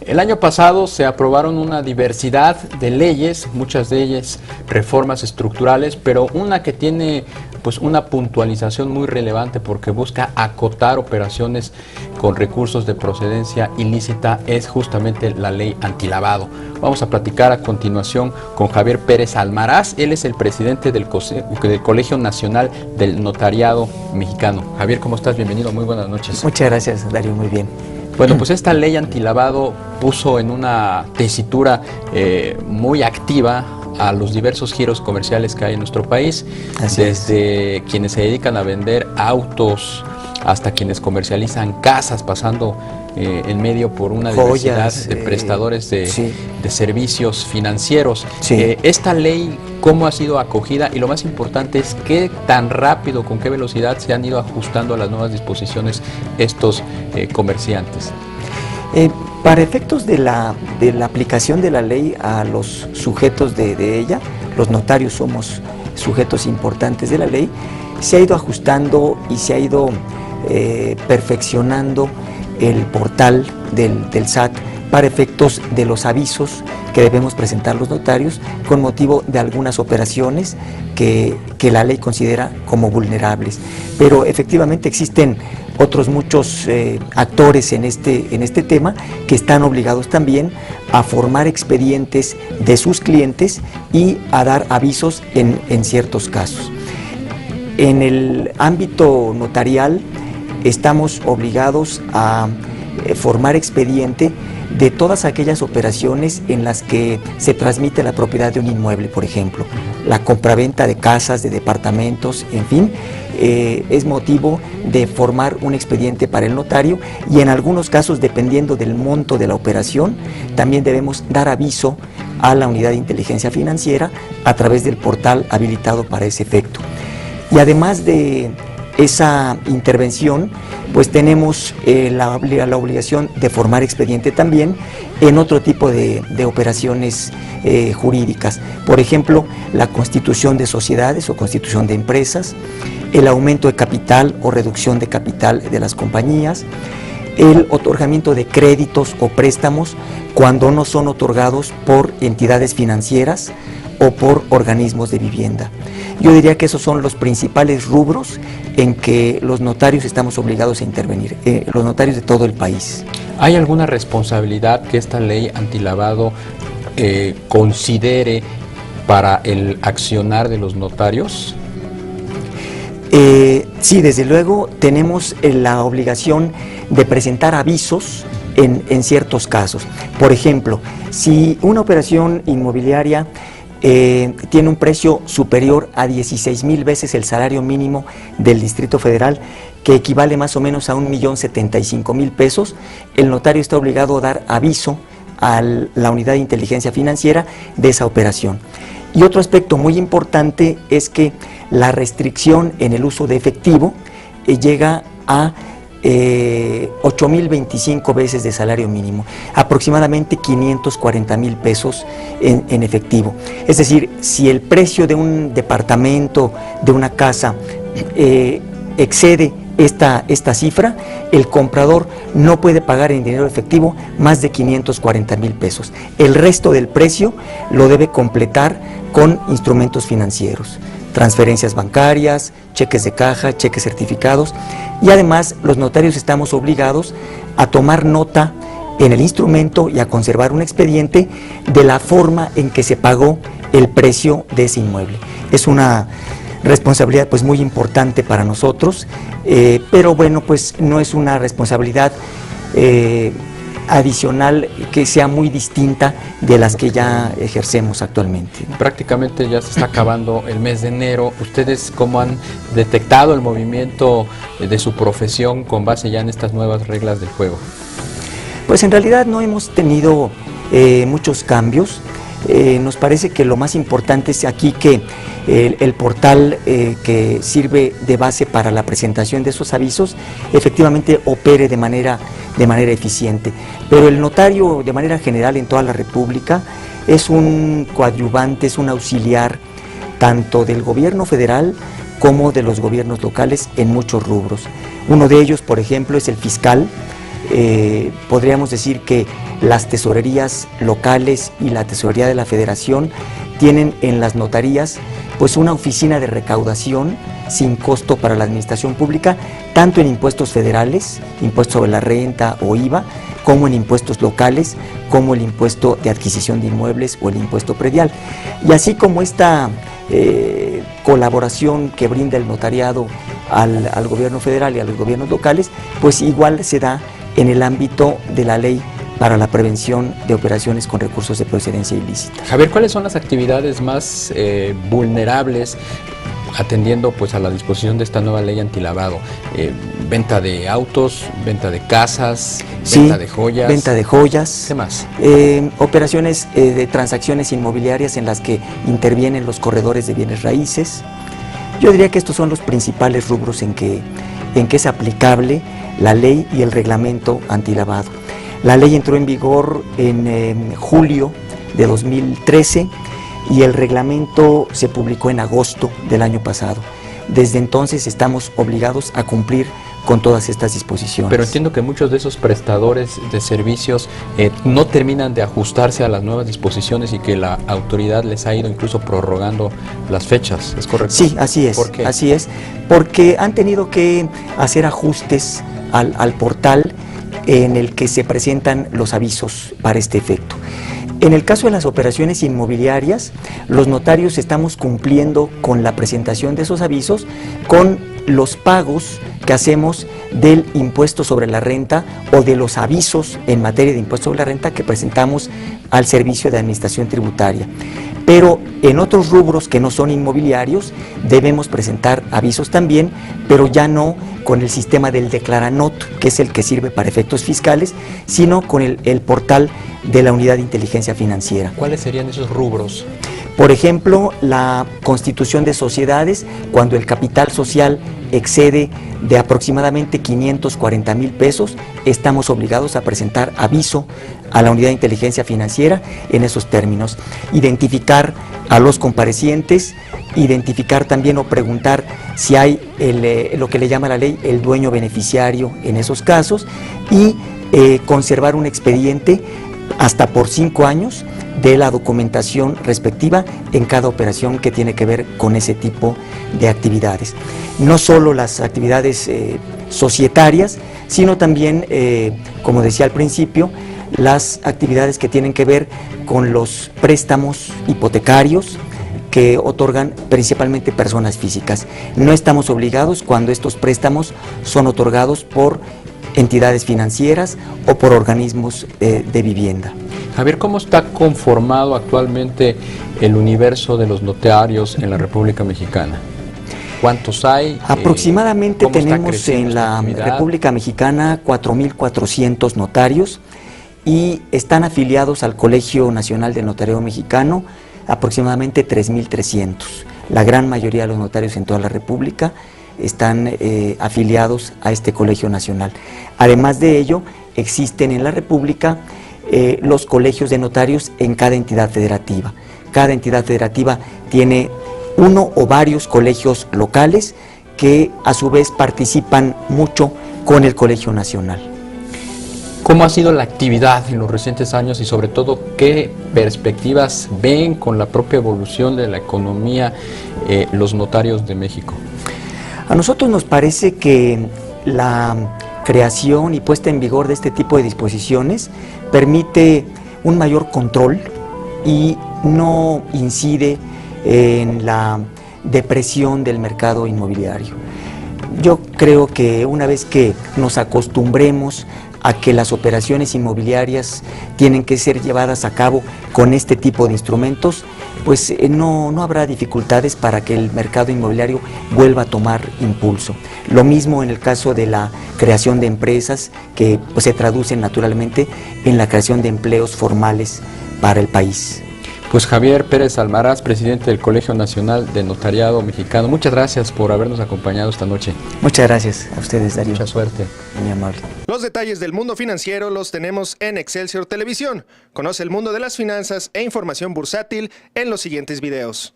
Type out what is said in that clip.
El año pasado se aprobaron una diversidad de leyes, muchas de ellas reformas estructurales, pero una que tiene pues una puntualización muy relevante porque busca acotar operaciones con recursos de procedencia ilícita es justamente la ley antilavado. Vamos a platicar a continuación con Javier Pérez Almaraz. Él es el presidente del Colegio Nacional del Notariado Mexicano. Javier, ¿cómo estás? Bienvenido, muy buenas noches. Muchas gracias, Darío, muy bien. Bueno, pues esta ley antilavado puso en una tesitura muy activa a los diversos giros comerciales que hay en nuestro país, desde quienes se dedican a vender autos hasta quienes comercializan casas, pasando en medio por una diversidad de prestadores de servicios financieros. Esta ley, ¿cómo ha sido acogida? Y lo más importante es qué tan rápido, con qué velocidad se han ido ajustando a las nuevas disposiciones estos comerciantes. Para efectos de la aplicación de la ley a los sujetos de ella, los notarios somos sujetos importantes de la ley, se ha ido ajustando y se ha ido perfeccionando el portal del SAT para efectos de los avisos que debemos presentar los notarios con motivo de algunas operaciones que la ley considera como vulnerables. Pero efectivamente existen otros muchos actores en este tema que están obligados también a formar expedientes de sus clientes y a dar avisos en ciertos casos. En el ámbito notarial estamos obligados a formar expediente de todas aquellas operaciones en las que se transmite la propiedad de un inmueble, por ejemplo, la compraventa de casas, de departamentos, en fin, es motivo de formar un expediente para el notario y en algunos casos, dependiendo del monto de la operación, también debemos dar aviso a la unidad de inteligencia financiera a través del portal habilitado para ese efecto. Y además de esa intervención, pues tenemos la obligación de formar expediente también en otro tipo de operaciones jurídicas. Por ejemplo, la constitución de sociedades o constitución de empresas, el aumento de capital o reducción de capital de las compañías, el otorgamiento de créditos o préstamos cuando no son otorgados por entidades financieras o por organismos de vivienda. Yo diría que esos son los principales rubros en que los notarios estamos obligados a intervenir, los notarios de todo el país. ¿Hay alguna responsabilidad que esta ley antilavado considere para el accionar de los notarios? Sí, desde luego tenemos la obligación de presentar avisos en ciertos casos. Por ejemplo, si una operación inmobiliaria tiene un precio superior a 16,000 veces el salario mínimo del Distrito Federal, que equivale más o menos a 1,075,000 pesos, el notario está obligado a dar aviso a la unidad de inteligencia financiera de esa operación. Y otro aspecto muy importante es que la restricción en el uso de efectivo llega a 8,025 veces de salario mínimo, aproximadamente 540,000 pesos en efectivo. Es decir, si el precio de un departamento, de una casa, excede esta cifra, el comprador no puede pagar en dinero efectivo más de 540,000 pesos. El resto del precio lo debe completar con instrumentos financieros, transferencias bancarias, cheques de caja, cheques certificados, y además los notarios estamos obligados a tomar nota en el instrumento y a conservar un expediente de la forma en que se pagó el precio de ese inmueble. Es una responsabilidad pues muy importante para nosotros, pero bueno, pues no es una responsabilidad adicional que sea muy distinta de las que ya ejercemos actualmente. Prácticamente ya se está acabando el mes de enero. ¿Ustedes cómo han detectado el movimiento de su profesión con base ya en estas nuevas reglas del juego? Pues en realidad no hemos tenido muchos cambios. Nos parece que lo más importante es aquí que el portal que sirve de base para la presentación de esos avisos efectivamente opere de manera eficiente. Pero el notario, de manera general en toda la República, es un coadyuvante, es un auxiliar tanto del gobierno federal como de los gobiernos locales en muchos rubros. Uno de ellos, por ejemplo, es el fiscal, podríamos decir que las tesorerías locales y la tesorería de la Federación tienen en las notarías pues una oficina de recaudación sin costo para la administración pública, tanto en impuestos federales, impuesto sobre la renta o IVA, como en impuestos locales, como el impuesto de adquisición de inmuebles o el impuesto predial. Y así como esta colaboración que brinda el notariado al gobierno federal y a los gobiernos locales, pues igual se da en el ámbito de la ley para la prevención de operaciones con recursos de procedencia ilícita. Javier, ¿cuáles son las actividades más vulnerables atendiendo pues a la disposición de esta nueva ley antilavado? Venta de autos, venta de casas, venta de joyas. Venta de joyas. ¿Qué más? Operaciones de transacciones inmobiliarias en las que intervienen los corredores de bienes raíces. Yo diría que estos son los principales rubros en que es aplicable la ley y el reglamento antilavado. La ley entró en vigor en julio de 2013 y el reglamento se publicó en agosto del año pasado. Desde entonces estamos obligados a cumplir con todas estas disposiciones. Pero entiendo que muchos de esos prestadores de servicios no terminan de ajustarse a las nuevas disposiciones y que la autoridad les ha ido incluso prorrogando las fechas, ¿es correcto? Sí, así es. ¿Por qué? Así es, porque han tenido que hacer ajustes al portal en el que se presentan los avisos para este efecto. En el caso de las operaciones inmobiliarias, los notarios estamos cumpliendo con la presentación de esos avisos con los pagos que hacemos del impuesto sobre la renta o de los avisos en materia de impuesto sobre la renta que presentamos al Servicio de Administración Tributaria. Pero en otros rubros que no son inmobiliarios debemos presentar avisos también, pero ya no con el sistema del Declaranot, que es el que sirve para efectos fiscales, sino con el portal de la Unidad de Inteligencia Financiera. ¿Cuáles serían esos rubros? Por ejemplo, la constitución de sociedades, cuando el capital social excede de aproximadamente 540,000 pesos, estamos obligados a presentar aviso a la Unidad de Inteligencia Financiera en esos términos. Identificar a los comparecientes, identificar también o preguntar si hay lo que le llama la ley el dueño beneficiario en esos casos y conservar un expediente hasta por 5 años de la documentación respectiva en cada operación que tiene que ver con ese tipo de actividades. No solo las actividades societarias, sino también, como decía al principio, las actividades que tienen que ver con los préstamos hipotecarios que otorgan principalmente personas físicas. No estamos obligados cuando estos préstamos son otorgados por entidades financieras o por organismos de vivienda. Javier, ¿cómo está conformado actualmente el universo de los notarios en la República Mexicana? ¿Cuántos hay? Aproximadamente tenemos en la República Mexicana 4,400 notarios y están afiliados al Colegio Nacional del Notariado Mexicano aproximadamente 3,300. La gran mayoría de los notarios en toda la República están afiliados a este Colegio Nacional. Además de ello, existen en la República los colegios de notarios en cada entidad federativa. Cada entidad federativa tiene uno o varios colegios locales que a su vez participan mucho con el Colegio Nacional. ¿Cómo ha sido la actividad en los recientes años y sobre todo qué perspectivas ven con la propia evolución de la economía los notarios de México? A nosotros nos parece que la creación y puesta en vigor de este tipo de disposiciones permite un mayor control y no incide en la depresión del mercado inmobiliario. Yo creo que una vez que nos acostumbremos a que las operaciones inmobiliarias tienen que ser llevadas a cabo con este tipo de instrumentos, pues no habrá dificultades para que el mercado inmobiliario vuelva a tomar impulso. Lo mismo en el caso de la creación de empresas que pues, se traducen naturalmente en la creación de empleos formales para el país. Pues Javier Pérez Almaraz, presidente del Colegio Nacional de Notariado Mexicano, muchas gracias por habernos acompañado esta noche. Muchas gracias a ustedes, Darío. Mucha suerte. Muy amable. Los detalles del mundo financiero los tenemos en Excelsior Televisión. Conoce el mundo de las finanzas e información bursátil en los siguientes videos.